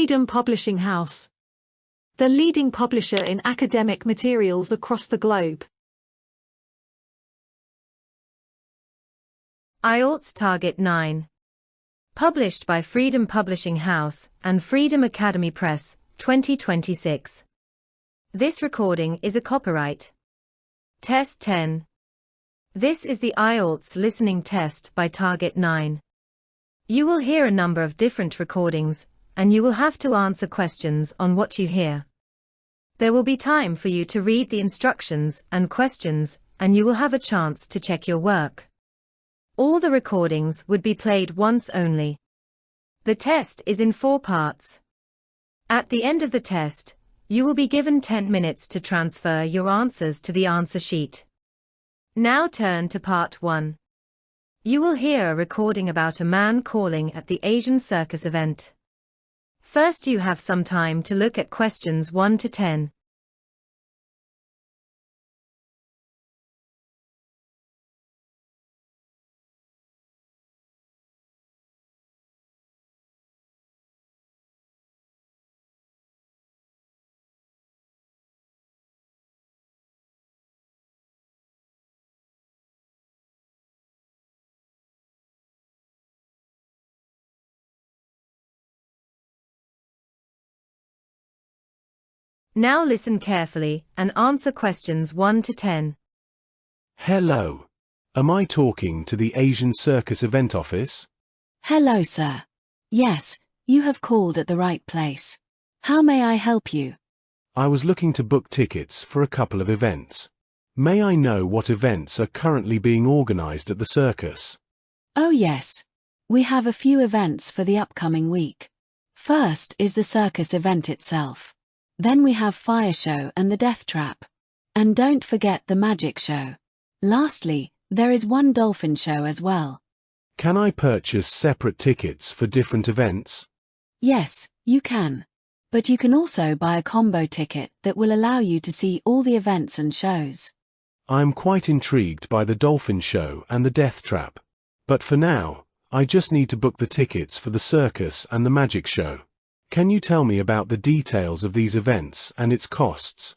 Freedom Publishing House, the leading publisher in academic materials across the globe. IELTS Target 9. Published by Freedom Publishing House and Freedom Academy Press, 2026. This recording is a copyright. Test 10. This is the IELTS listening test by Target 9. You will hear a number of different recordings, and you will have to answer questions on what you hear. There will be time for you to read the instructions and questions, and you will have a chance to check your work. All the recordings would be played once only. The test is in 4 parts. At the end of the test, you will be given 10 minutes to transfer your answers to the answer sheet. Now turn to part 1. You will hear a recording about a man calling at the Asian circus event. First, you have some time to look at questions 1 to 10. Now listen carefully and answer questions 1 to 10. Hello. Am I talking to the Asian Circus event office? Hello, sir. Yes, you have called at the right place. How may I help you? I was looking to book tickets for a couple of events. May I know what events are currently being organized at the circus? Oh yes. We have a few events for the upcoming week. First is the circus event itself. Then we have Fire Show and the Death Trap. And don't forget the Magic Show. Lastly, there is one Dolphin Show as well. Can I purchase separate tickets for different events? Yes, you can. But you can also buy a combo ticket that will allow you to see all the events and shows. I'm quite intrigued by the Dolphin Show and the Death Trap. But for now, I just need to book the tickets for the circus and the Magic Show. Can you tell me about the details of these events and its costs?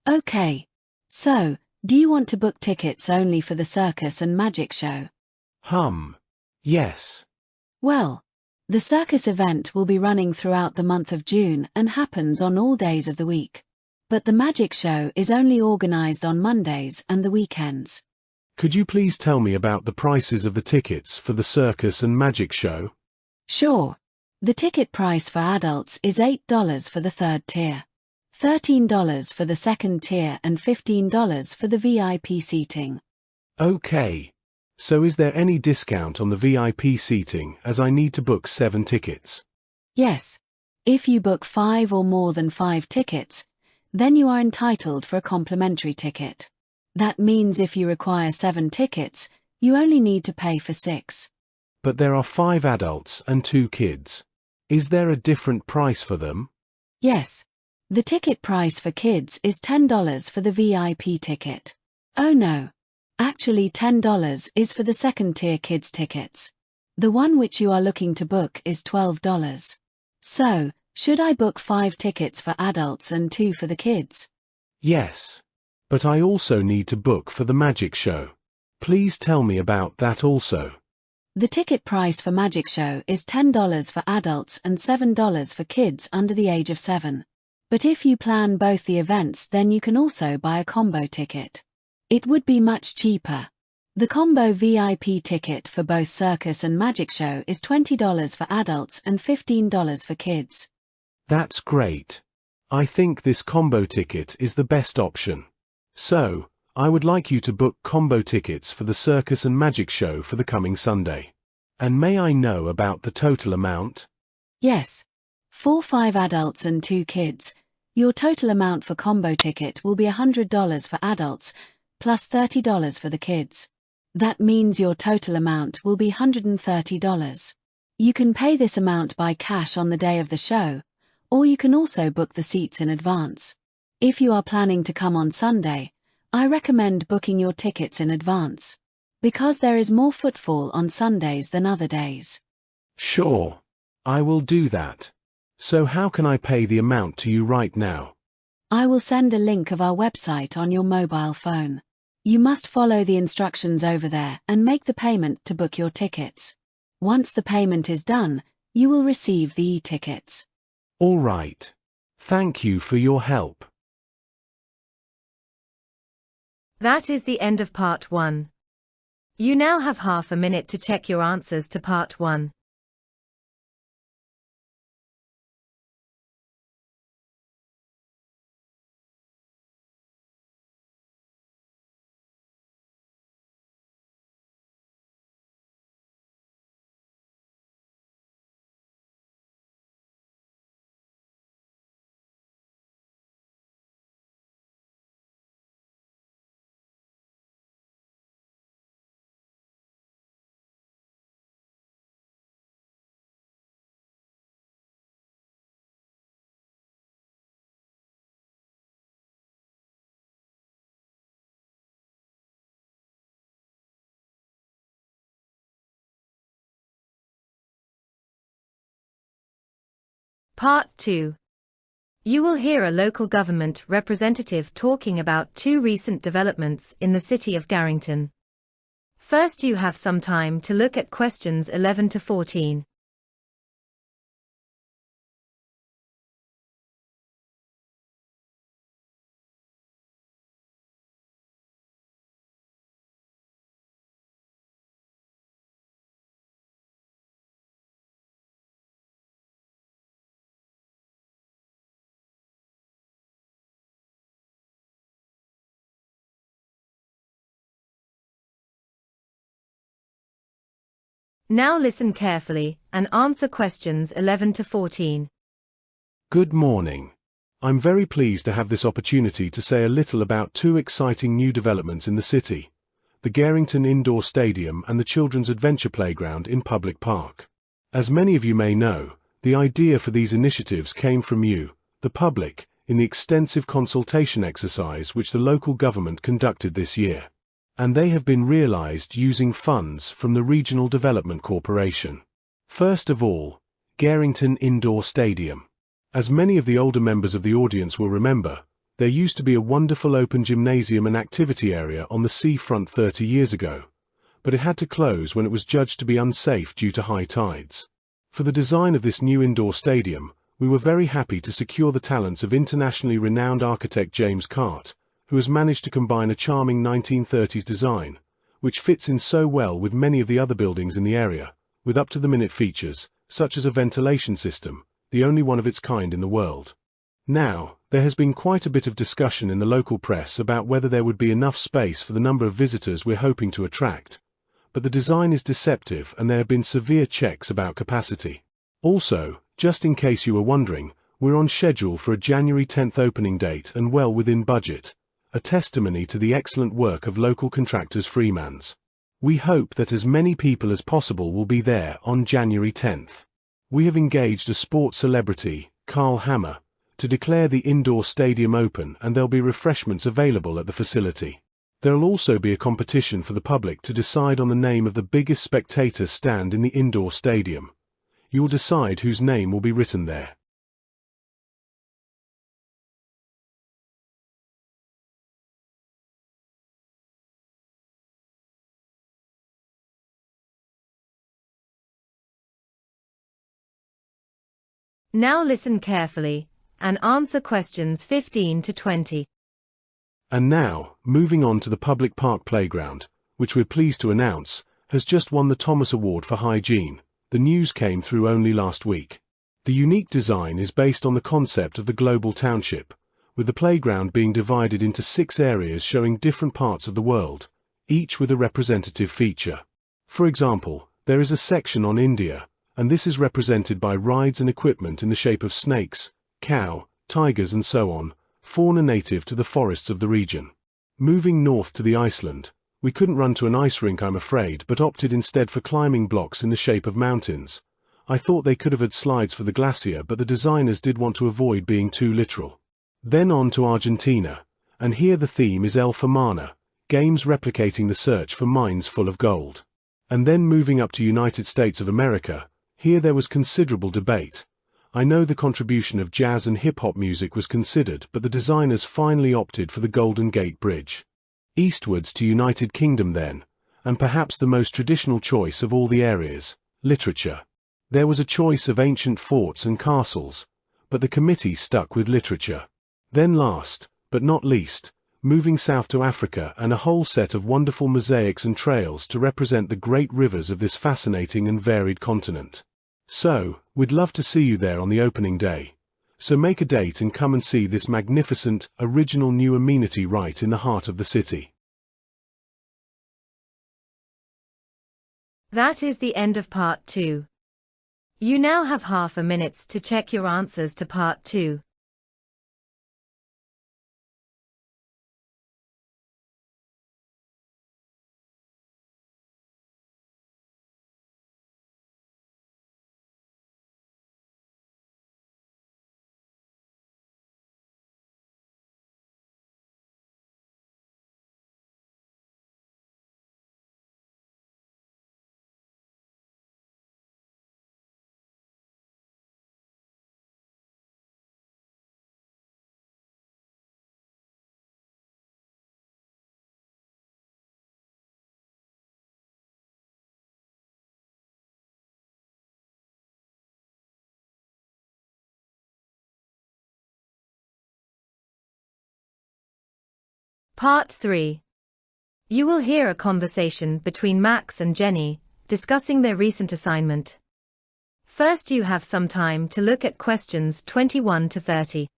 Okay. So, do you want to book tickets only for the circus and magic show? Yes. Well, the circus event will be running throughout the month of June and happens on all days of the week. But the magic show is only organized on Mondays and the weekends. Could you please tell me about the prices of the tickets for the circus and magic show? Sure. The ticket price for adults is $8 for the third tier, $13 for the second tier and $15 for the VIP seating. Okay. So is there any discount on the VIP seating as I need to book 7 tickets? Yes. If you book 5 or more than 5 tickets, then you are entitled for a complimentary ticket. That means if you require 7 tickets, you only need to pay for 6. But there are 5 adults and 2 kids. Is there a different price for them? Yes. The ticket price for kids is $10 for the VIP ticket. Oh no. Actually $10 is for the second tier kids tickets. The one which you are looking to book is $12. So, should I book 5 tickets for adults and 2 for the kids? Yes. But I also need to book for the magic show. Please tell me about that also. The ticket price for Magic Show is $10 for adults and $7 for kids under the age of 7. But if you plan both the events, then you can also buy a combo ticket. It would be much cheaper. The combo VIP ticket for both Circus and Magic Show is $20 for adults and $15 for kids. That's great. I think this combo ticket is the best option. So, I would like you to book combo tickets for the Circus and Magic Show for the coming Sunday. And may I know about the total amount? Yes. For 5 adults and 2 kids, your total amount for combo ticket will be $100 for adults, plus $30 for the kids. That means your total amount will be $130. You can pay this amount by cash on the day of the show, or you can also book the seats in advance. If you are planning to come on Sunday, I recommend booking your tickets in advance, because there is more footfall on Sundays than other days. Sure. I will do that. So how can I pay the amount to you right now? I will send a link of our website on your mobile phone. You must follow the instructions over there and make the payment to book your tickets. Once the payment is done, you will receive the e-tickets. All right. Thank you for your help. That is the end of part 1. You now have half a minute to check your answers to part 1. Part 2. You will hear a local government representative talking about 2 recent developments in the city of Garrington. First, you have some time to look at questions 11 to 14. Now listen carefully and answer questions 11 to 14. Good morning. I'm very pleased to have this opportunity to say a little about 2 exciting new developments in the city: the Garrington Indoor Stadium and the Children's Adventure Playground in Public Park. As many of you may know, the idea for these initiatives came from you, the public, in the extensive consultation exercise which the local government conducted this year. And they have been realized using funds from the Regional Development Corporation. First of all, Garrington Indoor Stadium. As many of the older members of the audience will remember, there used to be a wonderful open gymnasium and activity area on the seafront 30 years ago, but it had to close when it was judged to be unsafe due to high tides. For the design of this new indoor stadium, we were very happy to secure the talents of internationally renowned architect James Cart, who has managed to combine a charming 1930s design, which fits in so well with many of the other buildings in the area, with up-to-the-minute features, such as a ventilation system, the only one of its kind in the world. Now, there has been quite a bit of discussion in the local press about whether there would be enough space for the number of visitors we're hoping to attract, but the design is deceptive and there have been severe checks about capacity. Also, just in case you were wondering, we're on schedule for a January 10th opening date and well within budget, a testimony to the excellent work of local contractors Freemans. We hope that as many people as possible will be there on January 10th. We have engaged a sports celebrity, Carl Hammer, to declare the indoor stadium open, and there'll be refreshments available at the facility. There'll also be a competition for the public to decide on the name of the biggest spectator stand in the indoor stadium. You'll decide whose name will be written there. Now listen carefully and answer questions 15 to 20. And now, moving on to the public park playground, which we're pleased to announce, has just won the Thomas Award for Hygiene. The news came through only last week. The unique design is based on the concept of the global township, with the playground being divided into 6 areas showing different parts of the world, each with a representative feature. For example, there is a section on India, and this is represented by rides and equipment in the shape of snakes, cow, tigers and so on, fauna native to the forests of the region. Moving north to the Iceland, we couldn't run to an ice rink I'm afraid, but opted instead for climbing blocks in the shape of mountains. I thought they could have had slides for the glacier, but the designers did want to avoid being too literal. Then on to Argentina, and here the theme is El Fermana, games replicating the search for mines full of gold. And then moving up to United States of America, here there was considerable debate. I know the contribution of jazz and hip-hop music was considered, but the designers finally opted for the Golden Gate Bridge. Eastwards to United Kingdom then, and perhaps the most traditional choice of all the areas, literature. There was a choice of ancient forts and castles, but the committee stuck with literature. Then last, but not least, moving south to Africa and a whole set of wonderful mosaics and trails to represent the great rivers of this fascinating and varied continent. So, we'd love to see you there on the opening day. So make a date and come and see this magnificent, original new amenity right in the heart of the city. That is the end of part 2. You now have half a minute to check your answers to part 2. Part 3. You will hear a conversation between Max and Jenny, discussing their recent assignment. First, you have some time to look at questions 21 to 30.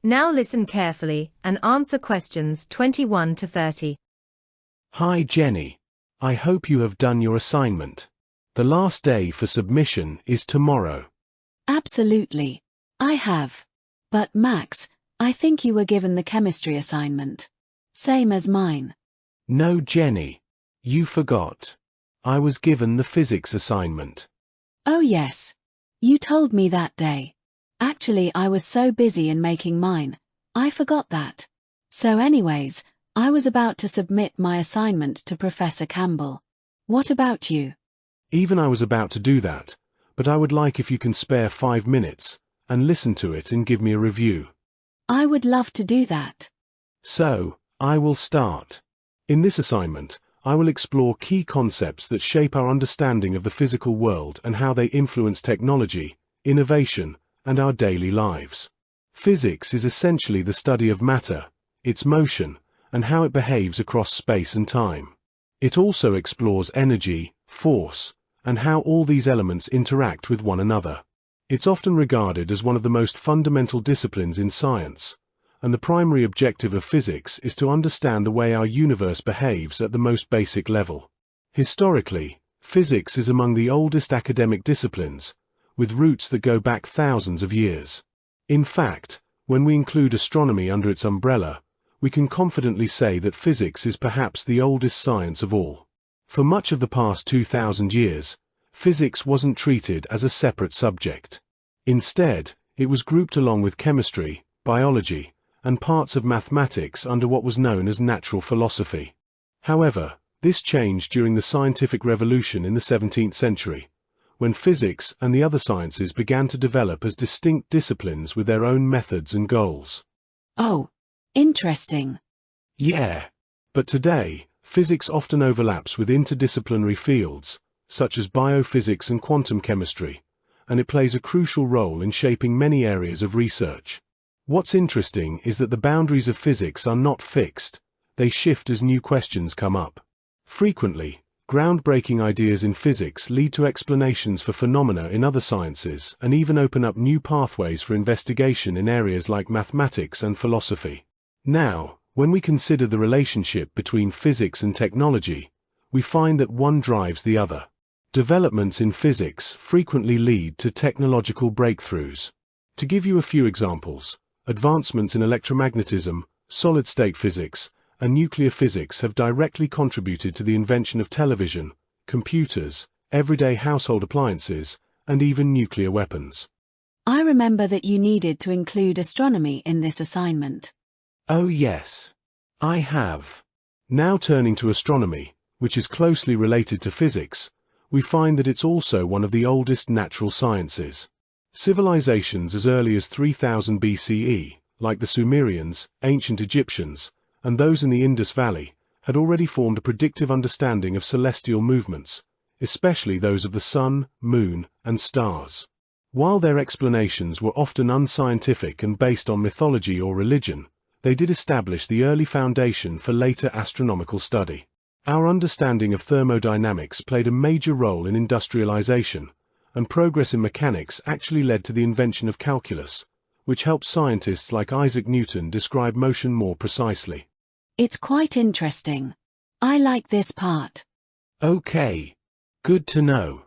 Now listen carefully and answer questions 21 to 30. Hi Jenny. I hope you have done your assignment. The last day for submission is tomorrow. Absolutely. I have. But Max, I think you were given the chemistry assignment. Same as mine. No Jenny. You forgot. I was given the physics assignment. Oh yes. You told me that day. Actually, I was so busy in making mine, I forgot that. So anyways, I was about to submit my assignment to Professor Campbell. What about you? Even I was about to do that, but I would like if you can spare 5 minutes, and listen to it and give me a review. I would love to do that. So, I will start. In this assignment, I will explore key concepts that shape our understanding of the physical world and how they influence technology, innovation, and our daily lives. Physics is essentially the study of matter, its motion, and how it behaves across space and time. It also explores energy, force, and how all these elements interact with one another. It's often regarded as one of the most fundamental disciplines in science, and the primary objective of physics is to understand the way our universe behaves at the most basic level. Historically, physics is among the oldest academic disciplines, with roots that go back thousands of years. In fact, when we include astronomy under its umbrella, we can confidently say that physics is perhaps the oldest science of all. For much of the past 2,000 years, physics wasn't treated as a separate subject. Instead, it was grouped along with chemistry, biology, and parts of mathematics under what was known as natural philosophy. However, this changed during the scientific revolution in the 17th century, when physics and the other sciences began to develop as distinct disciplines with their own methods and goals. Oh, interesting. Yeah. But today, physics often overlaps with interdisciplinary fields, such as biophysics and quantum chemistry, and it plays a crucial role in shaping many areas of research. What's interesting is that the boundaries of physics are not fixed, they shift as new questions come up. Frequently, groundbreaking ideas in physics lead to explanations for phenomena in other sciences and even open up new pathways for investigation in areas like mathematics and philosophy. Now, when we consider the relationship between physics and technology, we find that one drives the other. Developments in physics frequently lead to technological breakthroughs. To give you a few examples, advancements in electromagnetism, solid-state physics, and nuclear physics have directly contributed to the invention of television, computers, everyday household appliances, and even nuclear weapons. I remember that you needed to include astronomy in this assignment. Oh yes, I have. Now turning to astronomy, which is closely related to physics, we find that it's also one of the oldest natural sciences. Civilizations as early as 3000 BCE, like the Sumerians, ancient Egyptians, and those in the Indus Valley, had already formed a predictive understanding of celestial movements, especially those of the sun, moon, and stars. While their explanations were often unscientific and based on mythology or religion, they did establish the early foundation for later astronomical study. Our understanding of thermodynamics played a major role in industrialization, and progress in mechanics actually led to the invention of calculus, which helped scientists like Isaac Newton describe motion more precisely. It's quite interesting. I like this part. Okay, good to know.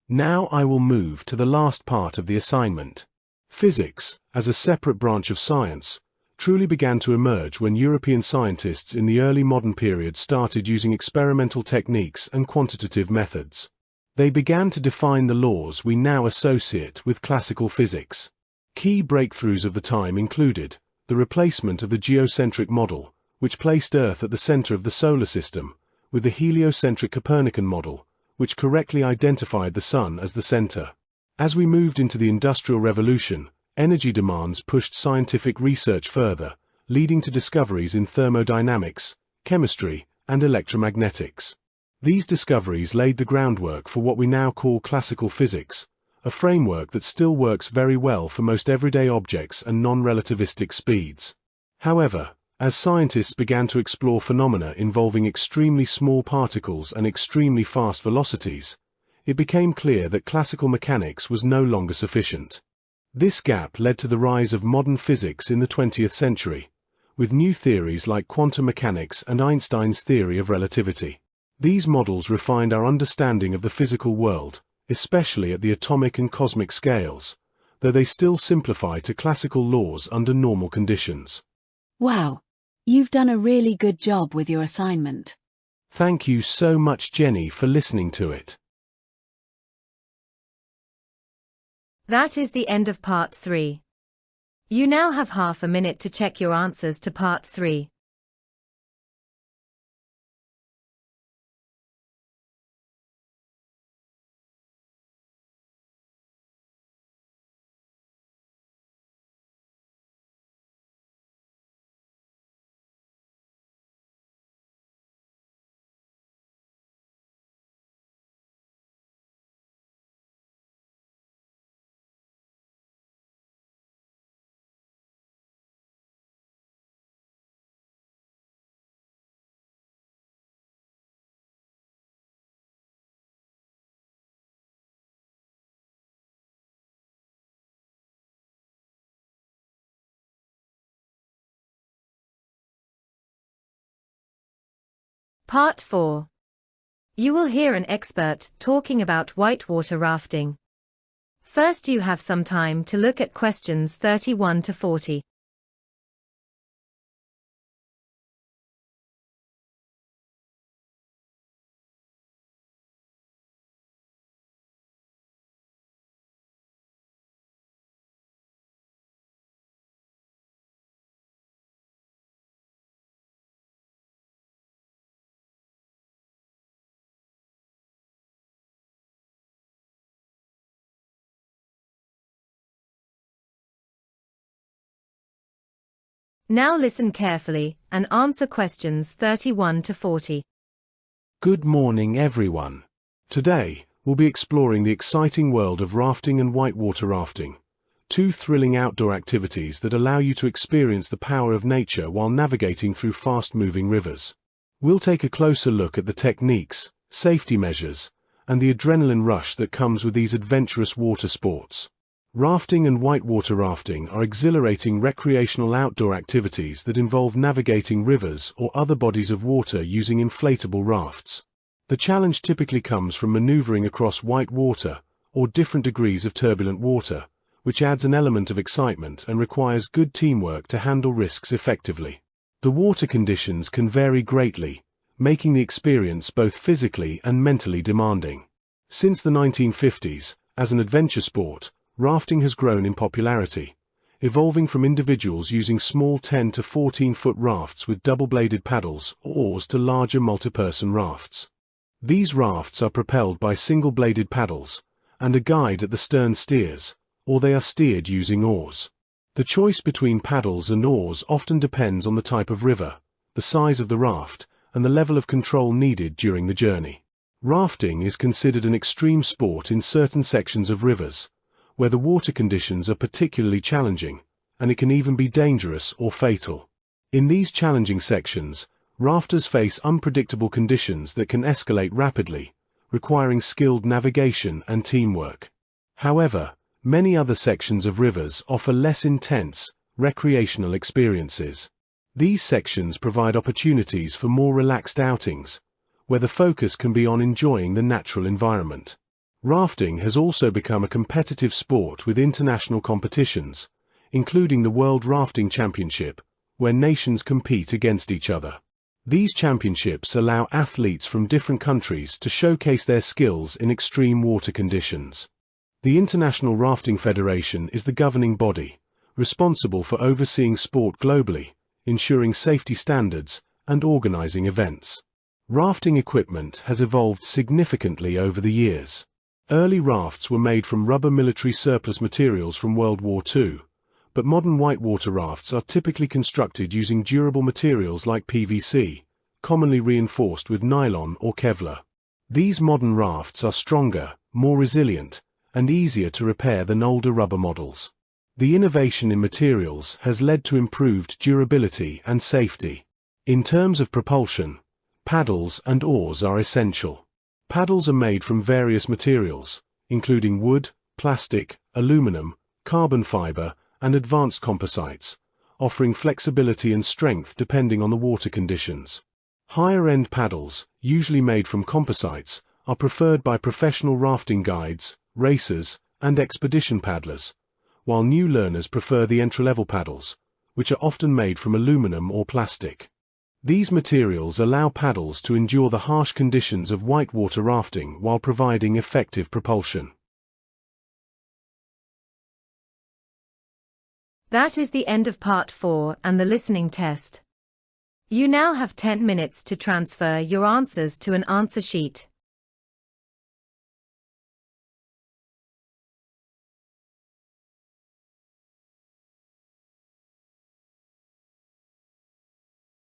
Now I will move to the last part of the assignment. Physics, as a separate branch of science, truly began to emerge when European scientists in the early modern period started using experimental techniques and quantitative methods. They began to define the laws we now associate with classical physics. Key breakthroughs of the time included the replacement of the geocentric model, which placed Earth at the center of the solar system, with the heliocentric Copernican model, which correctly identified the Sun as the center. As we moved into the Industrial Revolution, energy demands pushed scientific research further, leading to discoveries in thermodynamics, chemistry, and electromagnetics. These discoveries laid the groundwork for what we now call classical physics, a framework that still works very well for most everyday objects and non-relativistic speeds. However, as scientists began to explore phenomena involving extremely small particles and extremely fast velocities, it became clear that classical mechanics was no longer sufficient. This gap led to the rise of modern physics in the 20th century, with new theories like quantum mechanics and Einstein's theory of relativity. These models refined our understanding of the physical world, especially at the atomic and cosmic scales, though they still simplify to classical laws under normal conditions. Wow, you've done a really good job with your assignment. Thank you so much, Jenny, for listening to it. That is the end of part 3. You now have half a minute to check your answers to part 3. Part 4. You will hear an expert talking about whitewater rafting. First, you have some time to look at questions 31 to 40. Now listen carefully and answer questions 31 to 40. Good morning, everyone. Today, we'll be exploring the exciting world of rafting and whitewater rafting, two thrilling outdoor activities that allow you to experience the power of nature while navigating through fast-moving rivers. We'll take a closer look at the techniques, safety measures, and the adrenaline rush that comes with these adventurous water sports. Rafting and whitewater rafting are exhilarating recreational outdoor activities that involve navigating rivers or other bodies of water using inflatable rafts. The challenge typically comes from maneuvering across white water, or different degrees of turbulent water, which adds an element of excitement and requires good teamwork to handle risks effectively. The water conditions can vary greatly, making the experience both physically and mentally demanding. Since the 1950s, as an adventure sport, rafting has grown in popularity, evolving from individuals using small 10 to 14-foot rafts with double-bladed paddles or oars to larger multi-person rafts. These rafts are propelled by single-bladed paddles, and a guide at the stern steers, or they are steered using oars. The choice between paddles and oars often depends on the type of river, the size of the raft, and the level of control needed during the journey. Rafting is considered an extreme sport in certain sections of rivers, where the water conditions are particularly challenging, and it can even be dangerous or fatal. In these challenging sections, rafters face unpredictable conditions that can escalate rapidly, requiring skilled navigation and teamwork. However, many other sections of rivers offer less intense, recreational experiences. These sections provide opportunities for more relaxed outings, where the focus can be on enjoying the natural environment. Rafting has also become a competitive sport with international competitions, including the World Rafting Championship, where nations compete against each other. These championships allow athletes from different countries to showcase their skills in extreme water conditions. The International Rafting Federation is the governing body, responsible for overseeing sport globally, ensuring safety standards, and organizing events. Rafting equipment has evolved significantly over the years. Early rafts were made from rubber military surplus materials from World War II, but modern whitewater rafts are typically constructed using durable materials like PVC, commonly reinforced with nylon or Kevlar. These modern rafts are stronger, more resilient, and easier to repair than older rubber models. The innovation in materials has led to improved durability and safety. In terms of propulsion, paddles and oars are essential. Paddles are made from various materials, including wood, plastic, aluminum, carbon fiber, and advanced composites, offering flexibility and strength depending on the water conditions. Higher-end paddles, usually made from composites, are preferred by professional rafting guides, racers, and expedition paddlers, while new learners prefer the entry-level paddles, which are often made from aluminum or plastic. These materials allow paddles to endure the harsh conditions of whitewater rafting while providing effective propulsion. That is the end of part 4 and the listening test. You now have 10 minutes to transfer your answers to an answer sheet.